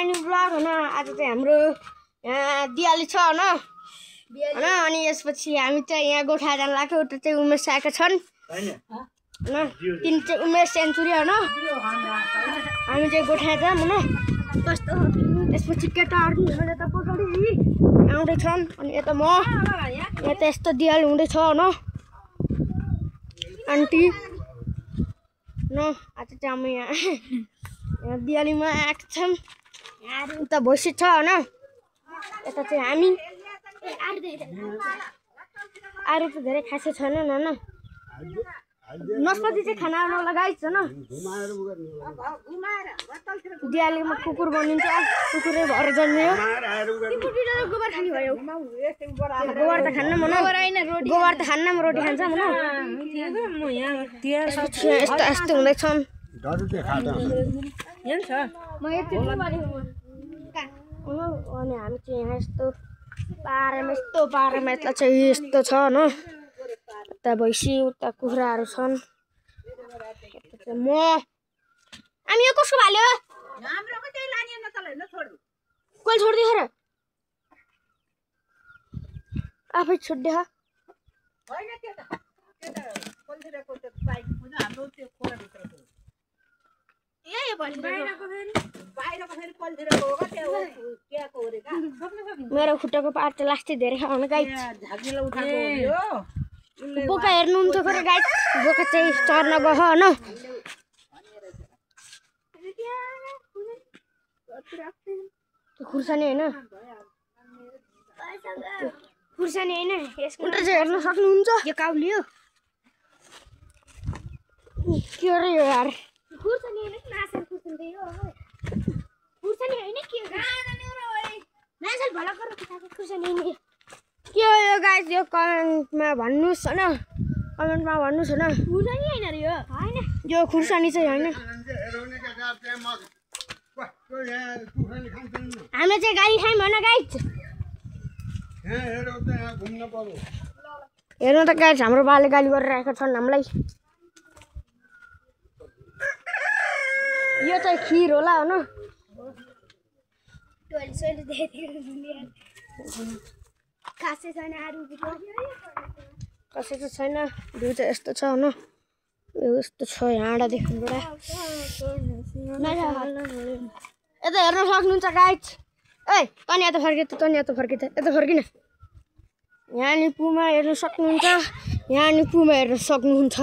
नि ब्लग हैन आज चाहिँ हाम्रो यहाँ दिवाली छ हैन हैन अनि यसपछि हामी चाहिँ यहाँ गोठा जान लाग्यो उता चाहिँ उमेश आएका छन् हैन तिन चाहिँ उमेश सेन्चुरी हैन हामी चाहिँ गोठा जाम हैन कस्तो त्यसपछि केटाहरु भने त पछाडी आउँदै छन् अनि यता म यहाँ त यस्तो दिवाली हुँदै छ हैन आन्टी न आज चाहिँ हामी यहाँ दिवालीमा आएको छौँ उता भैँसी छ हैन यता चाहिँ हामी अरू त धेरै खासै छैन हैन नस्पति चाहिँ खाना लगाइछ हैन दिवालीमा कुकुर बनिन्छ कुकुरै भएर जन्मियो गोबर खाने भयो गोबर त खान्न मन गोबर त खान्न रोटी खान्छ मन यस्तो यस्तो हुँदैछन् अनि हामी चाहिँ यहाँ यस्तो पारामा यता चाहिँ यस्तो छ हैन उता भैँसी उता कुखुराहरू छन् म हामी यो कसको भाल्यो कोही छोडिदियो र आफै छोडिदियो मेरो खुट्टाको पार्ट चाहिँ लास्टै धेरै खाउन गाई बोका हेर्नुहुन्छ खरे गाई बोका चाहिँ चर्न गयो हैन खुर्सानी हैन खुर्सानी हैन यसको चाहिँ हेर्न सक्नुहुन्छ यो काउली हो के हो र यो यार खुर्सानी हैन माछा खुर्सानी हो खुर्सानी हैन के हो माछा भला गरेर खुर्सानी हैन के हो यो गाइस यो कमेन्टमा भन्नुस् हैन कमेन्टमा भन्नुस् हैन खुर्सानी हैन र यो हैन यो खुर्सानी चाहिँ हैन हामीले चाहिँ गाडी खायौँ हैन गाइस हेर्नु त गाइस हाम्रो बाले गाली गरिरहेका छन् हामीलाई यो चाहिँ खिर होला हैन खासै छैन कसै चाहिँ छैन दुई चाहिँ यस्तो छ हैन यो यस्तो छ हाँडा देख्नुबाट यता हेर्न सक्नुहुन्छ गाइस ए तनी यता फर्के त यता फर्किन यहाँ नि पुमा हेर्न सक्नुहुन्छ यहाँ नि पुमा हेर्न सक्नुहुन्छ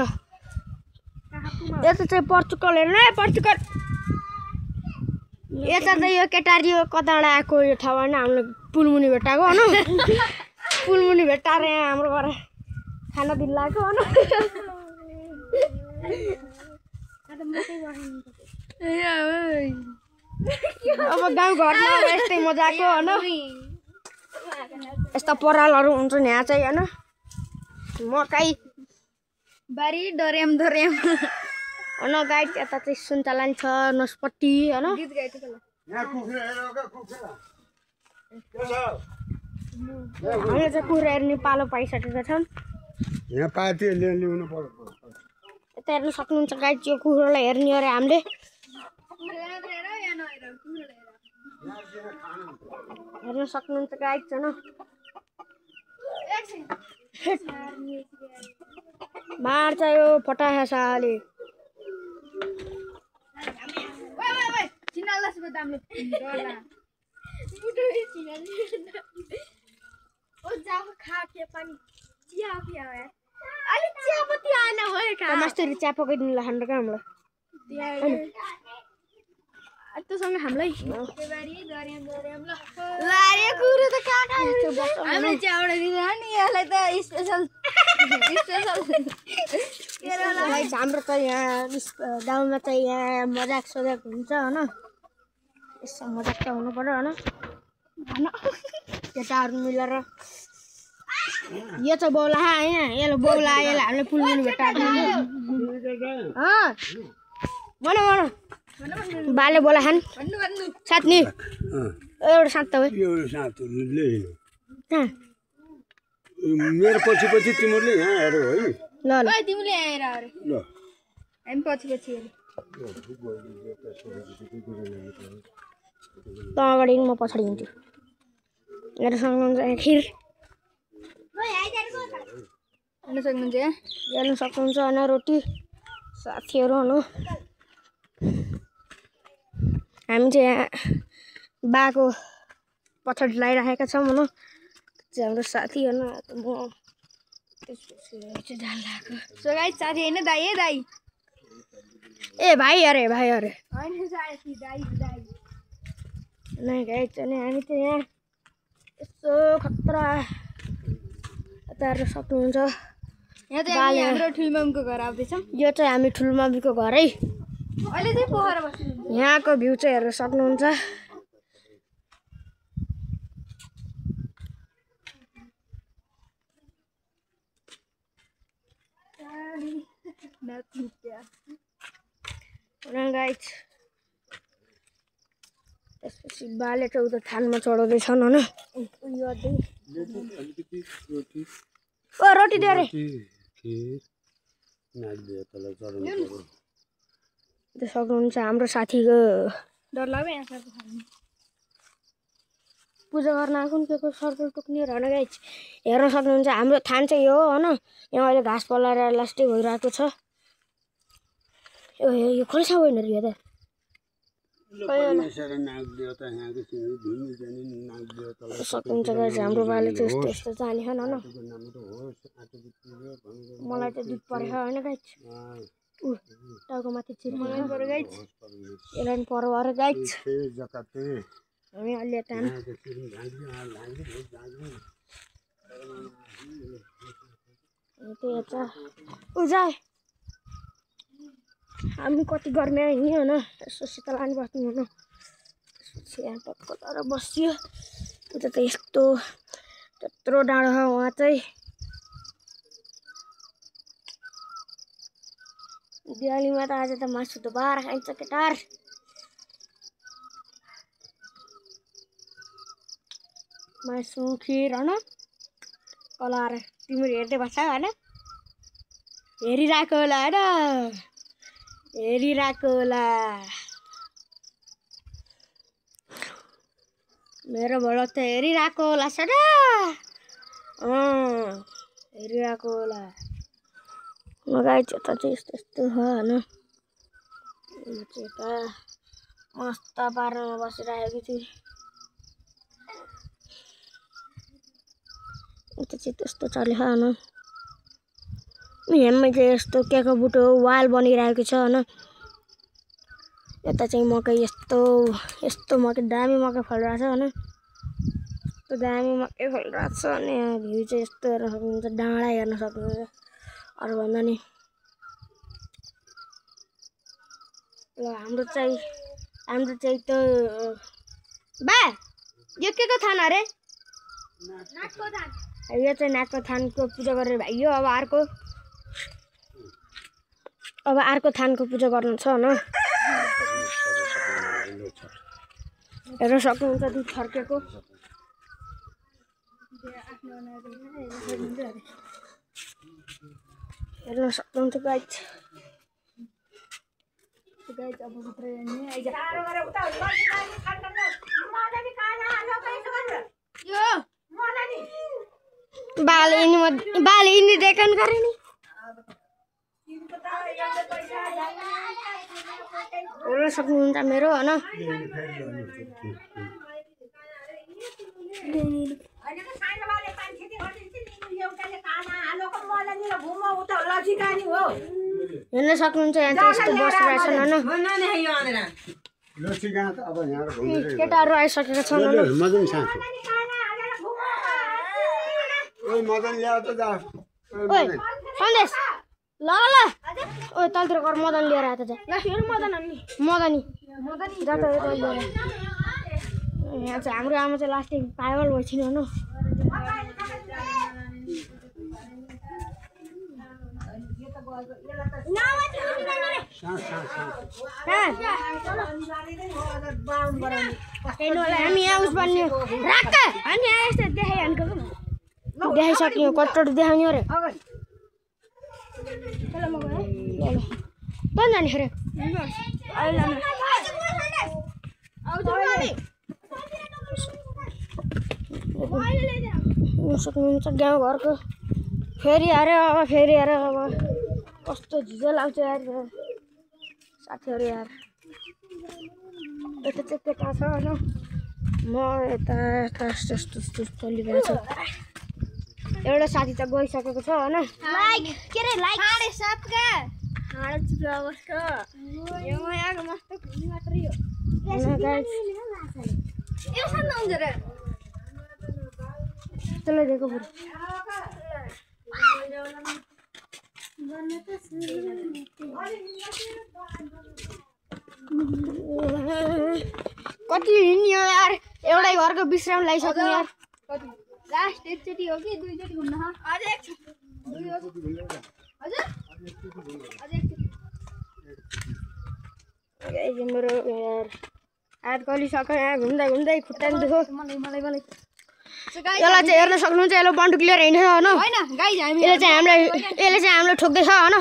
यता चाहिँ पर्चुकल हेर्नु है पर्चुकल यता त यो केटारी यो कताबाट आएको यो ठाउँ होइन हामीले पुलमुनि भेटाएको हैन पुलमुनि भेटाएर यहाँ हाम्रो घर खाना दिन लाग्यो हैन अब गाउँघरमा यस्तै मजाको हैन यस्ता परालहरू हुन्छन् यहाँ चाहिँ हैन मकै बारी डरेम हैन गाइस यता चाहिँ सुन्तला छ नस्पति हैन हामीले चाहिँ कुखुरा हेर्ने पालो पाइसकेका छन् यहाँ पार्टी ल्याउनु पर्छ यता हेर्न सक्नुहुन्छ गाइस यो कुखुरालाई हेर्ने अरे हामीले हेर्न सक्नुहुन्छ गाइस हैन मार्छ यो फटाहा साले मास्टरले चिया पकाइदिनु ल हाम्रो हामीलाई हामीलाई हाम्रो त यहाँ गाउँमा चाहिँ यहाँ मजाक सजाक हुन्छ हैन यसो मजाक त हुनु पर्यो हैन केटाहरू मिलेर यो चाहिँ बौला हैन यसले बौला यसले हामीले पुलमुनि भेटाएको भन बाले बोला खान साथ नि एउटा साथ त मेरो पछि तिमीले यहाँ हेर है ल ल तिमीले आएर ल हामी पछि त अगाडि म पछाडि हुन्छु हेर्न सक्नुहुन्छ खिर हेर्न सक्नुहुन्छ होइन रोटी साथीहरू हुनु हामी चाहिँ यहाँ बाको पछाडि लगाइराखेका छौँ हुनु चाहिँ हाम्रो साथी हेर्नु म त्यसपछि जान लाग्यो सो गाइस साथी हैन दाइ ए दाइ ए भाइ अरे हैन साथी दाइ नै गाइस अनि हामी चाहिँ यहाँ यस्तो खतरा यता हेर्न सक्नुहुन्छ यहाँ चाहिँ हामी हाम्रो ठुलमामको घर आउँदैछौँ यो चाहिँ हामी ठुलमामीको घर है अहिले चाहिँ पोखरा बस्नुहुन्छ यहाँको भ्यू चाहिँ हेर्न सक्नुहुन्छ गाइस त्यसपछि बाले चाहिँ उता थानमा चढाउँदैछन् होइन ओ रोटी दियो अरे त्यो सक्नुहुन्छ हाम्रो साथीको डर लाग्यो यहाँ सरको खानु पूजा गर्न आएको नि के सर्कल टोक्ने होइन गाइस हेर्न सक्नुहुन्छ हाम्रो थान चाहिँ यो होइन यहाँ अहिले घाँस पलाएर लास्टै भइरहेको छ यो खोल्सा होइन रे यो त सक्नुहुन्छ गाइस हाम्रो बाले चाहिँ यस्तो यस्तो जाने होइन मलाई चाहिँ दुध परेको होइन गाइस टाउको माथि छिर्नु पऱ्यो गाइस यसलाई पर अरे गाइस हामी अलि यता त्यही छ उजा हामी कति गर्मी आयो नि होइन यसो शीतल लानी बस्नु हुनु त्यसपछि यहाँ टक्कर बस्यो उता त यस्तो त्यत्रो डाँडो छ उहाँ चाहिँ दिवालीमा त आज त मासु त बाह्र खाइन्छ केटार मासु खिर होइन कलाएर तिमीहरू हेर्दै बस्छ होइन हेरिरहेको होला होइन हेरिरहेको होला मेरो भ्लग त हेरिरहेको होला सर हेरिरहेको होला गाइस यता चाहिँ यस्तो यस्तो छ होइन यता मस्त पारामा बसिरहेको छु उता चाहिँ त्यस्तो चल्यो होइन हेर्मै चाहिँ यस्तो केको बुटो वाल बनिरहेको छ होइन यता चाहिँ मकै यस्तो यस्तो मकै दामी मकै फलिरहेको छ होइन यस्तो दामी मकै फलिरहेको छ अनि भ्यू चाहिँ यस्तो हेर्न सक्नुहुन्छ डाँडा हेर्न सक्नुहुन्छ अरू भन्दा नि ल हाम्रो चाहिँ त्यो बा यो के को थान अरे यो चाहिँ नागको थानको पूजा गरेर भाइयो अब अर्को थानको पूजा गर्नु छ होइन हेर्न सक्नुहुन्छ दुध फर्केको हेर्न सक्नुहुन्छ गाइस अब बाले यिनी देखन गरे नि हेर्न सक्नुहुन्छ मेरो होइन हेर्न सक्नुहुन्छ यहाँ चाहिँ यस्तो बसिरहेछन् होइन केटाहरू आइसकेका छन् सन्देश ल ओ तलतिर घर मदन लिएर आएको छ मदनी जा त लिएर यहाँ चाहिँ हाम्रो आमा चाहिँ लास्टै पागल भइसक्यो होइन हामी यहाँ उस बन्यो राख हामी यहाँ यस्तो देखाइसक्यो कत्रो देखाउने अरे तँ जाने अरे सक्नुहुन्छ गाउँघरको फेरि अरे अब कस्तो झिजो लाग्छ यार साथीहरू यार यता चाहिँ केटा छ होइन म यता त्यस्तो चलिरहेको छु एउटा साथी त गइसकेको छ होइन त्यसलाई दिएको बरु कति हिँड्यो यार एउटै घरको विश्राम लगाइसक्नु यार लास्ट एकचोटि हो कि दुईचोटि घुम्न अझै एकचोटि मेरो यार हात गलिसक्यो यहाँ घुम्दै खुट्टा दुख्यो मलाई यसलाई चाहिँ हेर्न सक्नुहुन्छ यसले बन्टु क्लियर हिँड्छ होइन यसले चाहिँ हामीलाई ठोक्दैछ होइन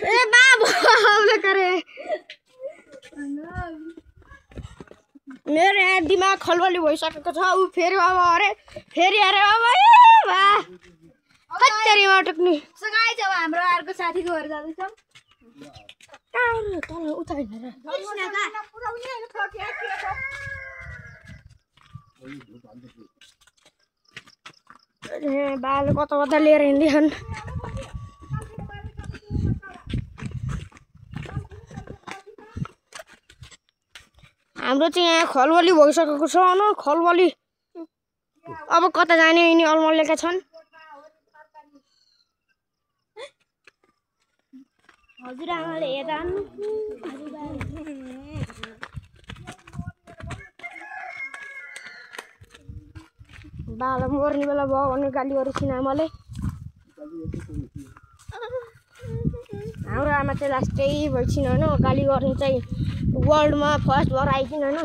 ए बाबा करे मेरो यहाँ दिमाग खलबली भइसकेको छ ऊ फेरि बाबा अरे बाबा हत्तेरीमा टुक्ने गाइज अब हाम्रो अर्को साथीको घर जाँदैछौँ उता बाल कता लिएर हिँड्दैछन् हाम्रो चाहिँ यहाँ खलबली भइसकेको छ होइन खलबली अब कता जाने यिनी अलमल्लेका छन् हजुरआमाले हेर्दा बाल मर्ने बेला भयो भने गाली गरेछिन् आमाले हाम्रो आमा चाहिँ लास्टै भइछिन् होइन गाली गर्ने चाहिँ वर्ल्डमा फर्स्ट भएर आइछिन् होइन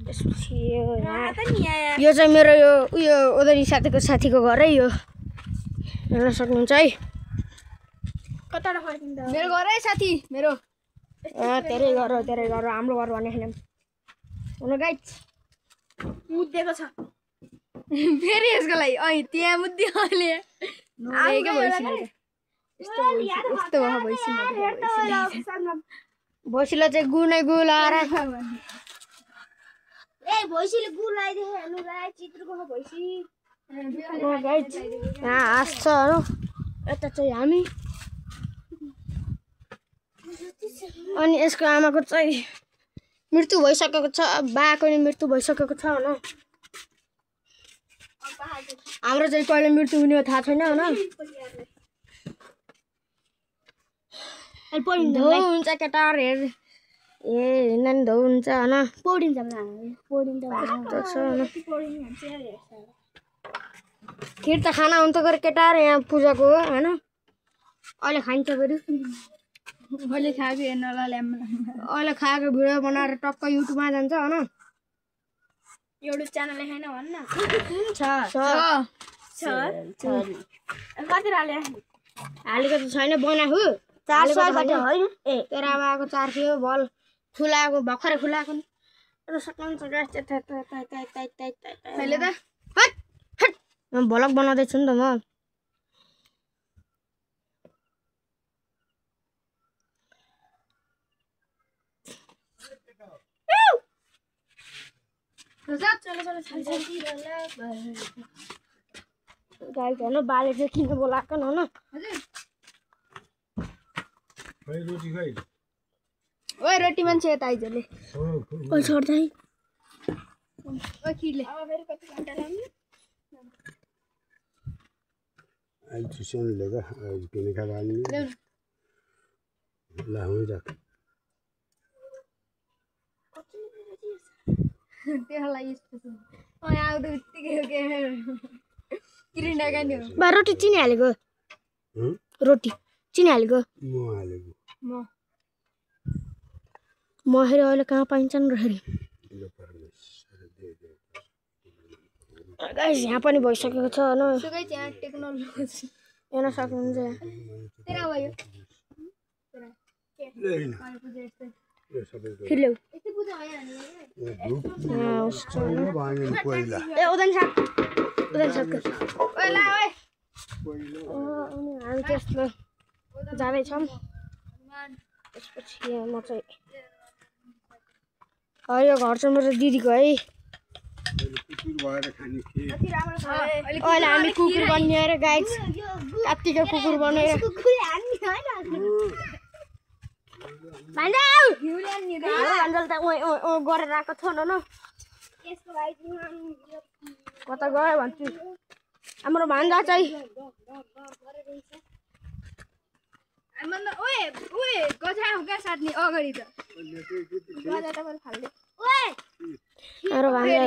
त्यसपछि यो चाहिँ मेरो उयो ओदरी साथीको घरै यो हेर्न सक्नुहुन्छ है मेरो घरै साथी मेरो तेरै घर हाम्रो घर भने छैन हुन गाइज मुद्देको छ फेरि यसको लागि त्यहाँ मुद्दे अहिले भैँसीलाई चाहिँ गु नै गु लाएर यहाँ हाँस्छ होइन यता चाहिँ हामी अनि यसको आमाको चाहिँ मृत्यु भइसकेको छ बाको नि मृत्यु भइसकेको छ होइन हाम्रो चाहिँ कहिले मृत्यु हुने थाहा छैन होइन धौ हुन्छ केटाहरू हेर ए हिँड्दा नि धौ हुन्छ होइन खिर त खाना हुन्छ गएर केटाहरू यहाँ पूजाको हो होइन अहिले खाइन्छ फेरि मैले खाएको हेर्न अहिले खाएको भिडियो बनाएर टक्क युट्युबमा जान्छ होइन युट्युब च्यानल लेखाइन भन्न कति हालेको त छैन बनाएको 400 होइन ए तेरो आमाको 400 बल खुलाएको भर्खरै खुलाएको नि सक्नुहुन्छ मैले त भ्लग बनाउँदैछु नि त म गाई हेर्नु बाले चाहिँ किन बोलाएको न ओए रोटी मान्छे यता आइजले ओइ छोड्दै ओए खिरले आई चुसन लेगा आज किने खाबानी ला हो जा त्यसलाई यस्तो छ अनि आउँदा उत्तिकै हो के किरिन्डा गानी हो बा रोटी चिनी हालेको रोटी चिनी हालेको म हालेको महेर अहिले कहाँ पाइन्छन् रहरी गाइस यहाँ पनि भइसकेको छ हैन सुकै त्यहाँ टेक्नोलोजी हेर्न सक्नुहुन्छ तेरा भयो फिर ल्याउ यस्तो पूजा भयो हामी पहिला ए उदन साहब ओइ ला ओइ हामी त्यसमा जाँदैछौँ त्यसपछि म चाहिँ यो घर चाहिँ मेरो दिदीको है कुकुर भएर खाने थिए अहिले हामी कुकुर बन्ने अरे गाइस कात्तिको कुकुर बनेर भान्जाउ भान्जाल त ओ गरेर आएको छ न कता गयो भन्छु हाम्रो भान्जा चाहिँ ओए ओए गजा हुका साथनी अगाडि त गजा त मैले फाल्दै ओए हाम्रो भान्जा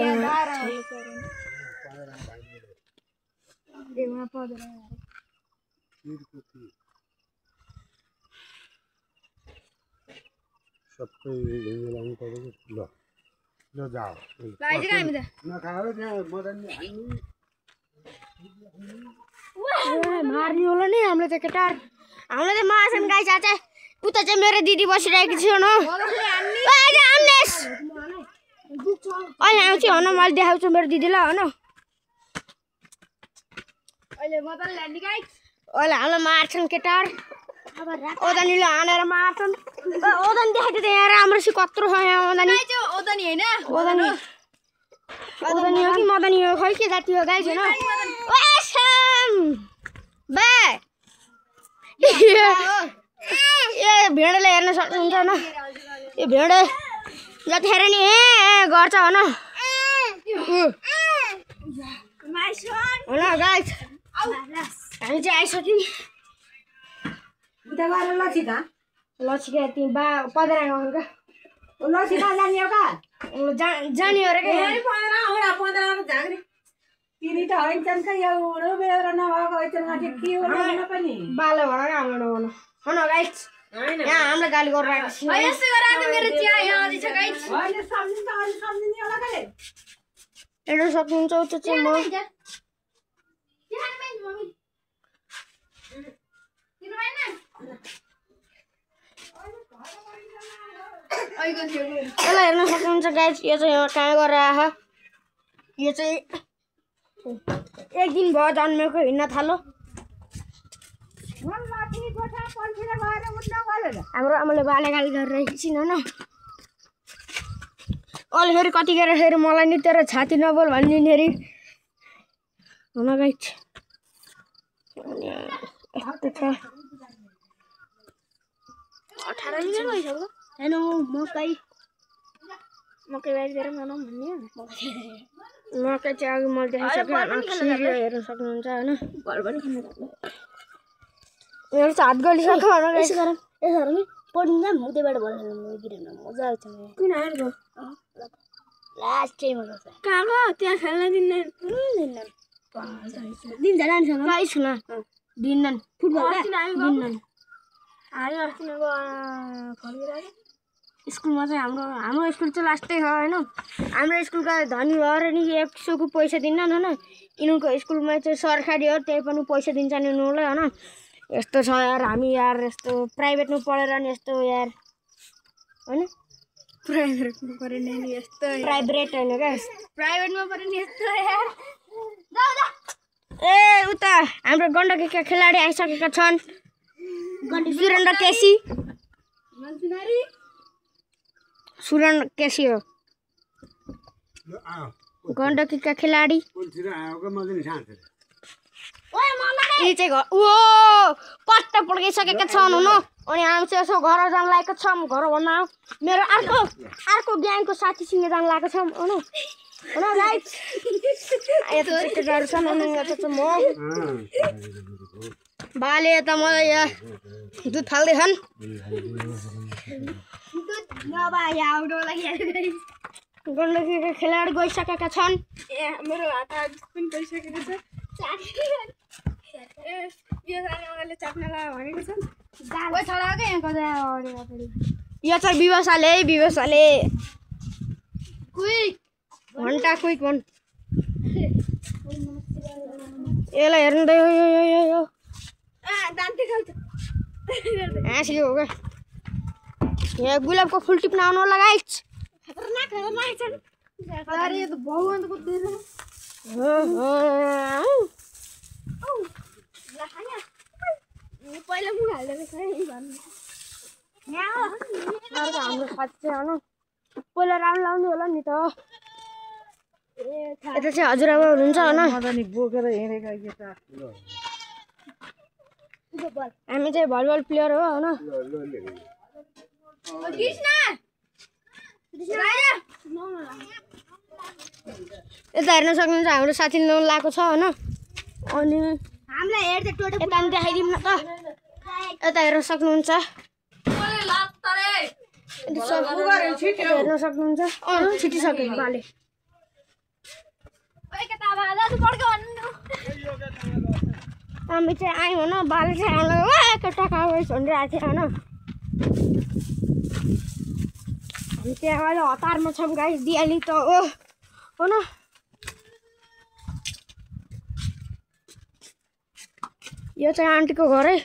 देउमा पदर सबै लाउनु पर्यो ल ल जाऊ लाइदिन हामी त नखाएर त्यहाँ मदन मार्ने होला नि हामीले त केटा हामीले त मार्छन् गाई चाचा उता चाहिँ मेरो दिदी बसिरहेको थियो न अहिले आउँछु हो न मैले देखाउँछु मेरो दिदीलाई हो न अहिले मदन ल्यान्डी गाई अहिले हामीलाई मार्छन् केटा ओदनीले हानेर मार्छन् ओदनी देखाएको त यहाँ राम्रोसित कत्रो छ यहाँ ओदनी ओदनी होइन ओदनी हो कि मदनी हो खै के जाति हो गाई छैन ए भेडाले हेर्न सक्नुहुन्छ न यो भेडे जतिखेर नि गर्छ हो न गाइस हामी चाहिँ आइसक्यौँ लछिका तिमी बा पदरा गाउँ क्या जाने हो र बालो भन हाम्रो हो न गाइस यहाँ हामीलाई गाली गरिरहेको छ यस्तो गरेर मेरो चिया यहाँ आउँदैछ गाई हेर्न सक्नुहुन्छ त्यो चाहिँ म यसलाई हेर्न सक्नुहुन्छ गाइस यो चाहिँ कहाँ गरेर आह यो चाहिँ एक दिन भयो जन्मेको हिँड्न थालो हाम्रो आमाले बाले गाली गरिरहेको छिन् होइन अहिले फेरि कतिखेर फेरि मलाई नि तेरो छाती नबोल भनिदिने फेरि हुन गाइस यस्तो छ 18 मिनट भइसक्यो हेर्नु मकै बारी दिएर बनाउँ भन्ने मकै चाहिँ अघि मैले देखाइसकेँ हेर्न सक्नुहुन्छ होइन मेरो चाहिँ हात गलिसक्यो यसो गरौँ नि पढ्नु जाऊँ उतैबाट बोलेर मजा आउँछ किन आएको लास्ट टाइम कहाँ गयो त्यहाँ खेल्न दिन्नन् दिन्छ नानीसँग गाई छु न दिन्नन् फुटबल दिन्नन् हामी अस्ति स्कुलमा चाहिँ हाम्रो स्कुल चाहिँ लास्टै छ होइन हाम्रो स्कुलका धनी भएर नि 100 को पैसा दिन्नन् होइन यिनीहरूको स्कुलमा चाहिँ सरकारी हो त्यही पनि पैसा दिन्छन् यिनीहरूलाई होइन यस्तो छ यार हामी यार यस्तो प्राइभेटमा पढेर नि यस्तो यार होइन प्राइभेटमा पढेर नि यस्तो प्राइभेट होइन क्या प्राइभेटमा पढेर नि यस्तो यार ए उता हाम्रो गण्डकीका खेलाडी आइसकेका छन् सुरेन्द्र केसी हो गण्डकीका खेलाडी यी चाहिँ घर पत्ता पड्काइसकेका छन् हुन अनि हामी चाहिँ यसो घर जान लागेको छौँ घर भन्न मेरो अर्को ग्याङको साथीसँग जान लागेको छौँ हुन गाइस यता केटाहरू छन् अनि यता चाहिँ म बाले यता मलाई यहाँ दुध फाल्दैछन् गण्डकीका खेलाडी गइसकेका छन् मेरो हात पनि गइसकेको छ यो सानो चाप्नलाई भनेको छ ओए छोडा के यहाँ कता अरे यो चाहिँ विवशाले क्विक घन्टा क्विक भन् यसलाई हेर्नु त यो दान्ते खाल्छ हाँसी हो क्या यहाँ गुलाबको फुल टिप्न आउनु होला गाइस खतरनाक छन् अरे यो त भगवानको देश हो पहिला मुख हाल्दैन खै भन्नु अर्को हाम्रो साथी चाहिँ होइन पहिला राम्रो लाउने होला नि त यता चाहिँ हजुरआमा हुनुहुन्छ होइन मदनी बोकेर हिँडेका केटा हामी चाहिँ भलिबल प्लेयर हो होइन यता हेर्न सक्नुहुन्छ हाम्रो साथीले लोन लगाएको छ होइन अनि हामीलाई हेर्दै टोटो यता पनि देखाइदिउँ न त यता हेर्न सक्नुहुन्छ हेर्न सक्नुहुन्छ छिटिसक्यो बाले हामी चाहिँ आयौँ होइन बाले चाहिँ हामीलाई केटा कागज भनिरहेको थियो होइन हामी त्यहाँ अहिले हतारमा छौँ गाइस दिवाली त हो होइन यो चाहिँ आन्टीको घर है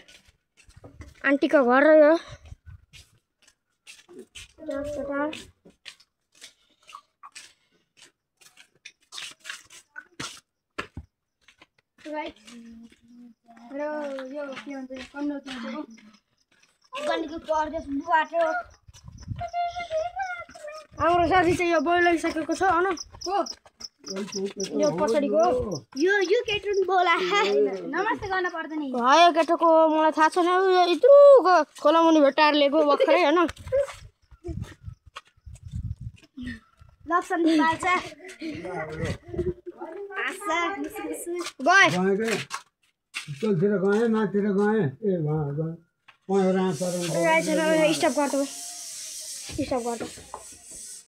आन्टीको घर हो यो हाम्रो साथी चाहिँ यो बोइ लगिसकेको छ होइन यो पछाडिको यो केटुन बोला नमस्ते गर्न पर्दैन भयो केटाको मलाई थाहा छैन यत्रो खोला मुनि भेटाएर लिएको भर्खरै होइन लक्ष्ण बाल्छ गए चलतिर गएँ माथितिर गएँ ए स्टप गर्दा